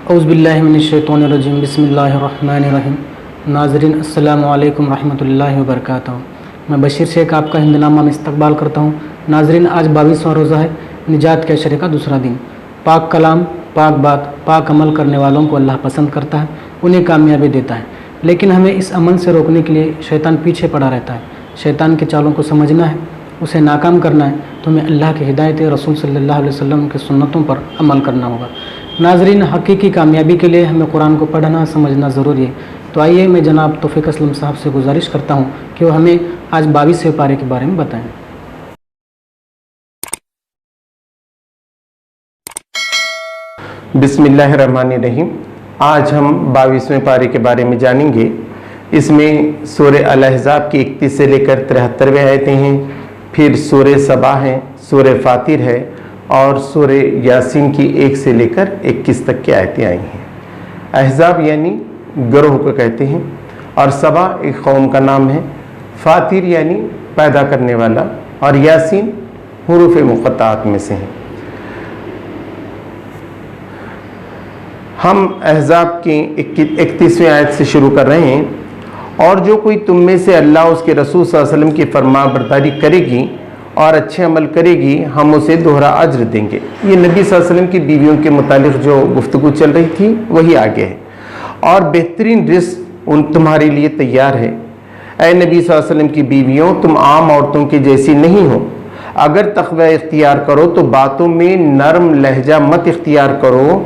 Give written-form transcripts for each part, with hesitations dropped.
اعوذ باللہ من الشیطان الرجیم بسم اللہ الرحمن الرحیم۔ ناظرین السلام علیکم ورحمۃ اللہ وبرکاتہ۔ میں بشیر شیخ آپ کا ہند نامہ میں استقبال کرتا ہوں۔ ناظرین، آج 22واں روزہ ہے، نجات کے عشرے کا دوسرا دن۔ پاک کلام، پاک بات، پاک عمل کرنے والوں کو اللہ پسند کرتا ہے، انہیں کامیابی دیتا ہے، لیکن ہمیں اس عمل سے روکنے کے لیے شیطان پیچھے پڑا رہتا ہے۔ شیطان کے چالوں کو سمجھنا ہے، اسے ناکام کرنا ہے تو ہمیں اللہ کی ہدایت رسول صلی اللہ علیہ وسلم کے سنتوں پر عمل کرنا ہوگا۔ ناظرین، حقیقی کامیابی کے لیے ہمیں قرآن کو پڑھنا سمجھنا ضروری ہے۔ تو آئیے میں جناب توفیق اسلم صاحب سے گزارش کرتا ہوں کہ وہ ہمیں آج 22ویں پارے کے بارے میں بتائیں۔ بسم اللہ الرحمن الرحیم۔ آج ہم 22ویں پارے کے بارے میں جانیں گے۔ اس میں سورہ الاحزاب کی 31 سے لے کر 73 آیتیں ہیں، پھر سورہ سبا ہے، سورہ فاطر ہے اور سورہ یاسین کی 1 سے لے کر 21 تک کی آیتیں آئی ہیں۔ احزاب یعنی گروہ کو کہتے ہیں، اور سبا ایک قوم کا نام ہے، فاطر یعنی پیدا کرنے والا، اور یاسین حروف مقطعات میں سے ہیں۔ ہم احزاب کی 31ویں آیت سے شروع کر رہے ہیں۔ اور جو کوئی تم میں سے اللہ اس کے رسول صلی اللہ علیہ وسلم کی فرما برداری کرے گی اور اچھے عمل کرے گی، ہم اسے دوہرا اجر دیں گے۔ یہ نبی صلی اللہ علیہ وسلم کی بیویوں کے متعلق جو گفتگو چل رہی تھی وہی آگے ہے۔ اور بہترین رزق تمہارے لیے تیار ہے۔ اے نبی صلی اللہ علیہ وسلم کی بیویوں، تم عام عورتوں کی جیسی نہیں ہو۔ اگر تقوی اختیار کرو تو باتوں میں نرم لہجہ مت اختیار کرو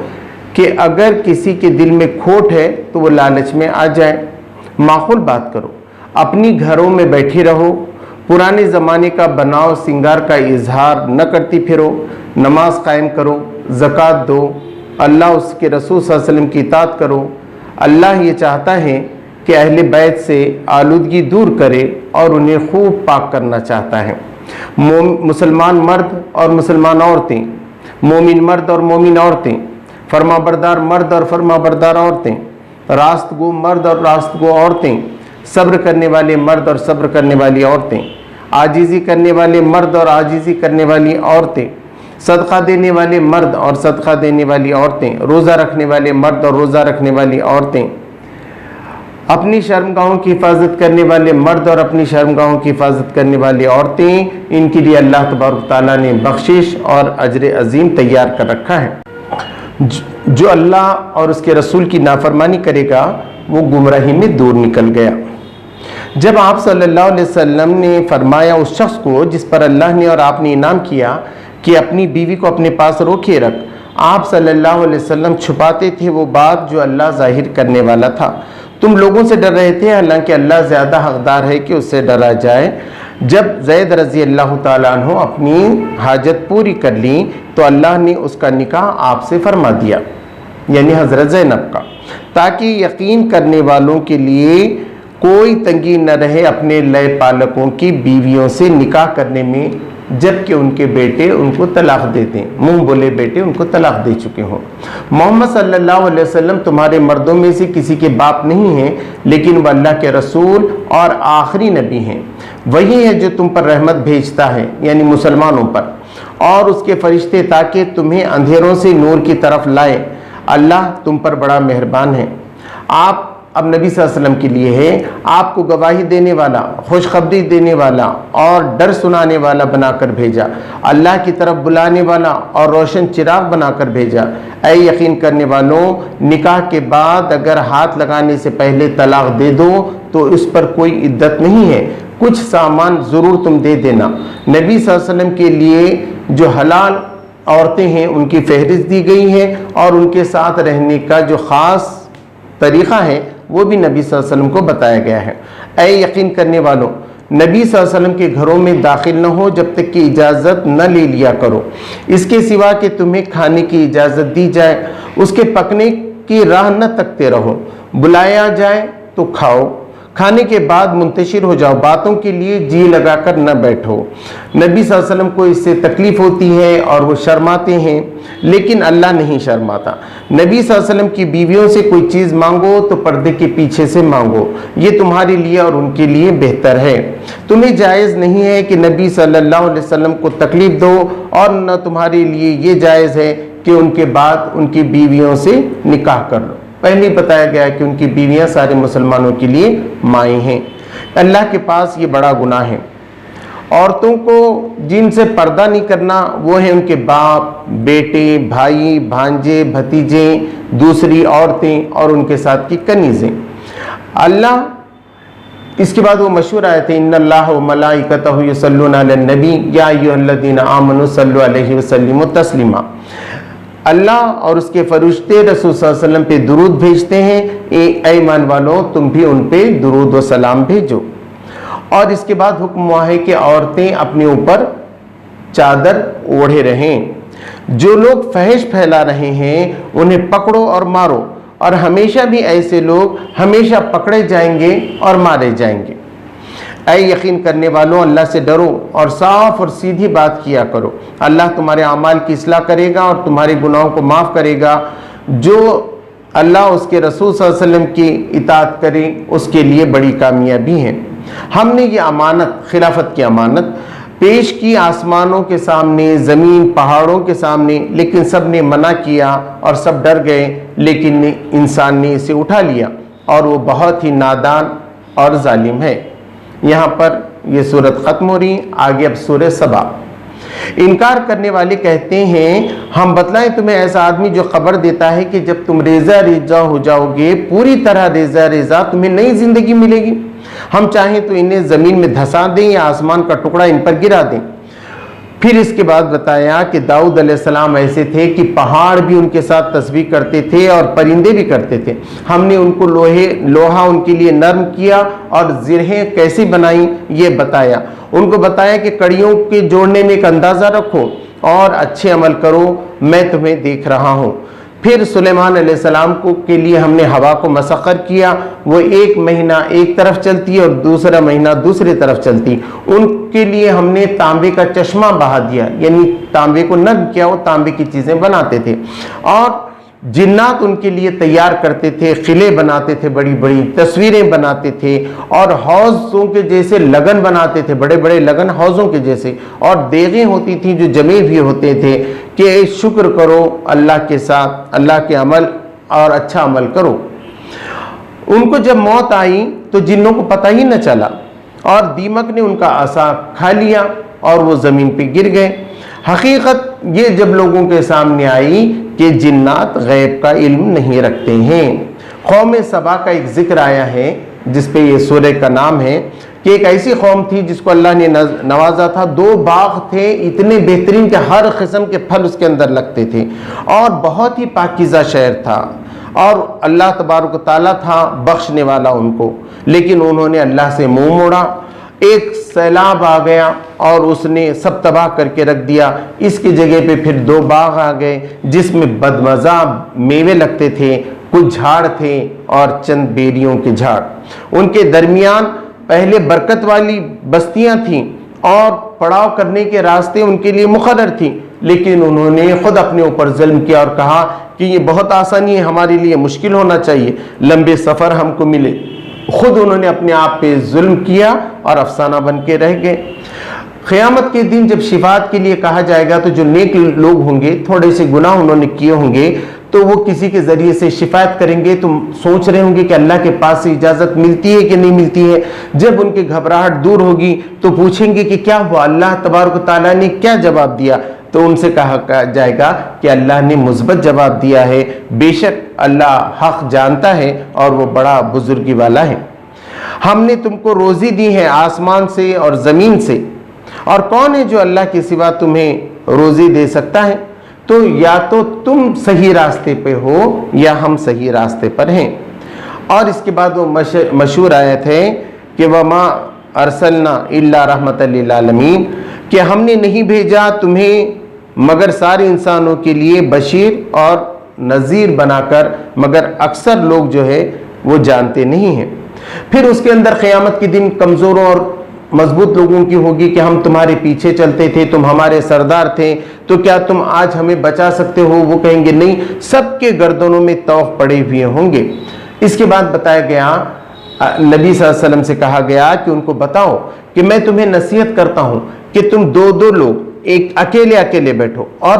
کہ اگر کسی کے دل میں کھوٹ ہے تو وہ لالچ میں آ جائے۔ معقول بات کرو، اپنی گھروں میں بیٹھی رہو، پرانے زمانے کا بناؤ سنگار کا اظہار نہ کرتی پھرو، نماز قائم کرو، زکوٰۃ دو، اللہ اس کے رسول صلی اللہ علیہ وسلم کی اطاعت کرو۔ اللہ یہ چاہتا ہے کہ اہل بیت سے آلودگی دور کرے اور انہیں خوب پاک کرنا چاہتا ہے۔ مسلمان مرد اور مسلمان عورتیں، مومن مرد اور مومن عورتیں، فرما بردار مرد اور فرما بردار عورتیں، راست گو مرد اور راست گو عورتیں، صبر کرنے والے مرد اور صبر کرنے والی عورتیں، عاجزی کرنے والے مرد اور عاجزی کرنے والی عورتیں، صدقہ دینے والے مرد اور صدقہ دینے والی عورتیں، روزہ رکھنے والے مرد اور روزہ رکھنے والی عورتیں، اپنی شرمگاہوں کی حفاظت کرنے والے مرد اور اپنی شرمگاہوں کی حفاظت کرنے والی عورتیں، ان کے لیے اللہ تبارک تعالیٰ نے بخشش اور اجر عظیم تیار کر رکھا ہے۔ جو اللہ اور اس کے رسول کی نافرمانی کرے گا وہ گمراہی میں دور نکل گیا۔ جب آپ صلی اللہ علیہ وسلم نے فرمایا اس شخص کو جس پر اللہ نے اور آپ نے انعام کیا کہ اپنی بیوی کو اپنے پاس روکے رکھ، آپ صلی اللہ علیہ وسلم چھپاتے تھے وہ بات جو اللہ ظاہر کرنے والا تھا۔ تم لوگوں سے ڈر رہے تھے، حالانکہ اللہ زیادہ حقدار ہے کہ اس سے ڈرا جائے۔ جب زید رضی اللہ تعالیٰ عنہ اپنی حاجت پوری کر لی تو اللہ نے اس کا نکاح آپ سے فرما دیا، یعنی حضرت زینب کا، تاکہ یقین کرنے والوں کے لیے کوئی تنگی نہ رہے اپنے لئے پالکوں کی بیویوں سے نکاح کرنے میں، جبکہ ان کے بیٹے ان کو طلاق دے دیں، منہ بولے بیٹے ان کو طلاق دے چکے ہوں۔ محمد صلی اللہ علیہ وسلم تمہارے مردوں میں سے کسی کے باپ نہیں ہیں، لیکن وہ اللہ کے رسول اور آخری نبی ہیں۔ وہی ہے جو تم پر رحمت بھیجتا ہے، یعنی مسلمانوں پر، اور اس کے فرشتے، تاکہ تمہیں اندھیروں سے نور کی طرف لائے۔ اللہ تم پر بڑا مہربان ہے۔ آپ اب نبی صلی اللہ علیہ وسلم کے لیے ہے، آپ کو گواہی دینے والا، خوشخبری دینے والا اور ڈر سنانے والا بنا کر بھیجا، اللہ کی طرف بلانے والا اور روشن چراغ بنا کر بھیجا۔ اے یقین کرنے والوں، نکاح کے بعد اگر ہاتھ لگانے سے پہلے طلاق دے دو تو اس پر کوئی عدت نہیں ہے، کچھ سامان ضرور تم دے دینا۔ نبی صلی اللہ علیہ وسلم کے لیے جو حلال عورتیں ہیں ان کی فہرست دی گئی ہے، اور ان کے ساتھ رہنے کا جو خاص طریقہ ہے وہ بھی نبی صلی اللہ علیہ وسلم کو بتایا گیا ہے۔ اے یقین کرنے والوں، نبی صلی اللہ علیہ وسلم کے گھروں میں داخل نہ ہو جب تک کہ اجازت نہ لے لیا کرو، اس کے سوا کہ تمہیں کھانے کی اجازت دی جائے، اس کے پکنے کی راہ نہ تکتے رہو، بلایا جائے تو کھاؤ، کھانے کے بعد منتشر ہو جاؤ، باتوں کے لیے جی لگا کر نہ بیٹھو۔ نبی صلی اللہ علیہ وسلم کو اس سے تکلیف ہوتی ہے اور وہ شرماتے ہیں، لیکن اللہ نہیں شرماتا۔ نبی صلی اللہ علیہ وسلم کی بیویوں سے کوئی چیز مانگو تو پردے کے پیچھے سے مانگو، یہ تمہارے لیے اور ان کے لیے بہتر ہے۔ تمہیں جائز نہیں ہے کہ نبی صلی اللہ علیہ وسلم کو تکلیف دو، اور نہ تمہارے لیے یہ جائز ہے کہ کہ ان کے بعد ان کی بیویوں سے نکاح کر لو۔ پہلے ہی بتایا گیا کہ ان کی بیویاں سارے مسلمانوں کے لیے مائیں ہیں۔ اللہ کے پاس یہ بڑا گناہ ہے۔ عورتوں کو جن سے پردہ نہیں کرنا وہ ہیں ان کے باپ، بیٹے، بھائی، بھانجے، بھتیجے، دوسری عورتیں اور ان کے ساتھ کی کنیزیں۔ اللہ اس کے بعد وہ مشہور آیت ہے ان اللہ و ملائکتہ یصلون علی النبی یا ایھا الذین آمنوا صلوا علیہ وسلموا تسلیما۔ اللہ اور اس کے فرشتے رسول صلی اللہ علیہ وسلم پہ درود بھیجتے ہیں، اے ایمان والوں تم بھی ان پہ درود و سلام بھیجو۔ اور اس کے بعد حکم ہوا ہے کہ عورتیں اپنے اوپر چادر اوڑھے رہیں۔ جو لوگ فحش پھیلا رہے ہیں انہیں پکڑو اور مارو، اور ہمیشہ بھی ایسے لوگ ہمیشہ پکڑے جائیں گے اور مارے جائیں گے۔ اے یقین کرنے والوں اللہ سے ڈرو اور صاف اور سیدھی بات کیا کرو، اللہ تمہارے اعمال کی اصلاح کرے گا اور تمہارے گناہوں کو معاف کرے گا۔ جو اللہ اس کے رسول صلی اللہ علیہ وسلم کی اطاعت کرے اس کے لیے بڑی کامیابی ہے۔ ہم نے یہ امانت، خلافت کی امانت پیش کی آسمانوں کے سامنے، زمین، پہاڑوں کے سامنے، لیکن سب نے منع کیا اور سب ڈر گئے، لیکن انسان نے اسے اٹھا لیا اور وہ بہت ہی نادان اور ظالم ہے۔ یہاں پر یہ سورت ختم ہو رہی، آگے اب سورہ سبا۔ انکار کرنے والے کہتے ہیں ہم بتلائیں تمہیں ایسا آدمی جو خبر دیتا ہے کہ جب تم ریزہ ریزہ ہو جاؤ گے، پوری طرح ریزہ ریزہ، تمہیں نئی زندگی ملے گی۔ ہم چاہیں تو انہیں زمین میں دھسا دیں یا آسمان کا ٹکڑا ان پر گرا دیں۔ پھر اس کے بعد بتایا کہ داؤد علیہ السلام ایسے تھے کہ پہاڑ بھی ان کے ساتھ تسبیح کرتے تھے اور پرندے بھی کرتے تھے۔ ہم نے ان کو لوہا ان کے لیے نرم کیا اور زرہیں کیسی بنائیں یہ بتایا۔ ان کو بتایا کہ کڑیوں کے جوڑنے میں ایک اندازہ رکھو اور اچھے عمل کرو، میں تمہیں دیکھ رہا ہوں۔ پھر سلیمان علیہ السلام کے لیے ہم نے ہوا کو مسخر کیا، وہ ایک مہینہ ایک طرف چلتی اور دوسرا مہینہ دوسری طرف چلتی۔ ان کے لیے ہم نے تانبے کا چشمہ بہا دیا، یعنی تانبے کو نرم کیا، وہ تانبے کی چیزیں بناتے تھے۔ اور جنات ان کے لیے تیار کرتے تھے، قلعے بناتے تھے، بڑی بڑی تصویریں بناتے تھے، اور حوضوں کے جیسے لگن بناتے تھے، بڑے بڑے لگن حوضوں کے جیسے، اور دیگیں ہوتی تھیں جو جمے ہوئے ہوتے تھے کہ شکر کرو اللہ کے ساتھ، اللہ کے عمل اور اچھا عمل کرو۔ ان کو جب موت آئی تو جنوں کو پتہ ہی نہ چلا، اور دیمک نے ان کا عصا کھا لیا اور وہ زمین پہ گر گئے۔ حقیقت یہ جب لوگوں کے سامنے آئی کہ جنات غیب کا علم نہیں رکھتے ہیں۔ قوم سبا کا ایک ذکر آیا ہے جس پہ یہ سورہ کا نام ہے کہ ایک ایسی قوم تھی جس کو اللہ نے نوازا تھا، 2 باغ تھے اتنے بہترین کہ ہر قسم کے پھل اس کے اندر لگتے تھے، اور بہت ہی پاکیزہ شہر تھا، اور اللہ تبارک و تعالیٰ تھا بخشنے والا ان کو، لیکن انہوں نے اللہ سے منہ موڑا۔ ایک سیلاب آ گیا اور اس نے سب تباہ کر کے رکھ دیا۔ اس کی جگہ پہ پھر 2 باغ آ گئے جس میں بدمزہ میوے لگتے تھے، کچھ جھاڑ تھے اور چند بیریوں کے جھاڑ۔ ان کے درمیان پہلے برکت والی بستیاں تھیں اور پڑاؤ کرنے کے راستے ان کے لیے مقرر تھیں، لیکن انہوں نے خود اپنے اوپر ظلم کیا اور کہا کہ یہ بہت آسانی ہے، ہمارے لیے مشکل ہونا چاہیے، لمبے سفر ہم کو ملے۔ خود انہوں نے اپنے آپ پہ ظلم کیا اور افسانہ بن کے رہ گئے۔ قیامت کے دن جب شفاعت کے لیے کہا جائے گا تو جو نیک لوگ ہوں گے، تھوڑے سے گناہ انہوں نے کیے ہوں گے، تو وہ کسی کے ذریعے سے شفاعت کریں گے، تو سوچ رہے ہوں گے کہ اللہ کے پاس سے اجازت ملتی ہے کہ نہیں ملتی ہے۔ جب ان کی گھبراہٹ دور ہوگی تو پوچھیں گے کہ کیا ہوا، اللہ تبارک و تعالیٰ نے کیا جواب دیا؟ تو ان سے کہا جائے گا کہ اللہ نے مثبت جواب دیا ہے، بے شک اللہ حق جانتا ہے اور وہ بڑا بزرگی والا ہے۔ ہم نے تم کو روزی دی ہے آسمان سے اور زمین سے، اور کون ہے جو اللہ کے سوا تمہیں روزی دے سکتا ہے؟ تو یا تو تم صحیح راستے پہ ہو یا ہم صحیح راستے پر ہیں۔ اور اس کے بعد وہ مشہور آیت ہے کہ وَمَا أَرْسَلْنَا إِلَّا رَحْمَةً لِلْعَالَمِينَ، کہ ہم نے نہیں بھیجا تمہیں مگر سارے انسانوں کے لیے بشیر اور نذیر بنا کر، مگر اکثر لوگ جو ہے وہ جانتے نہیں ہیں۔ پھر اس کے اندر قیامت کے دن کمزوروں اور مضبوط لوگوں کی ہوگی کہ ہم تمہارے پیچھے چلتے تھے، تم ہمارے سردار تھے، تو کیا تم آج ہمیں بچا سکتے ہو؟ وہ کہیں گے نہیں، سب کے گردنوں میں طوق پڑے ہوئے ہوں گے۔ اس کے بعد بتایا گیا، نبی صلی اللہ علیہ وسلم سے کہا گیا کہ ان کو بتاؤ کہ میں تمہیں نصیحت کرتا ہوں کہ تم 2 لوگ ایک اکیلے بیٹھو اور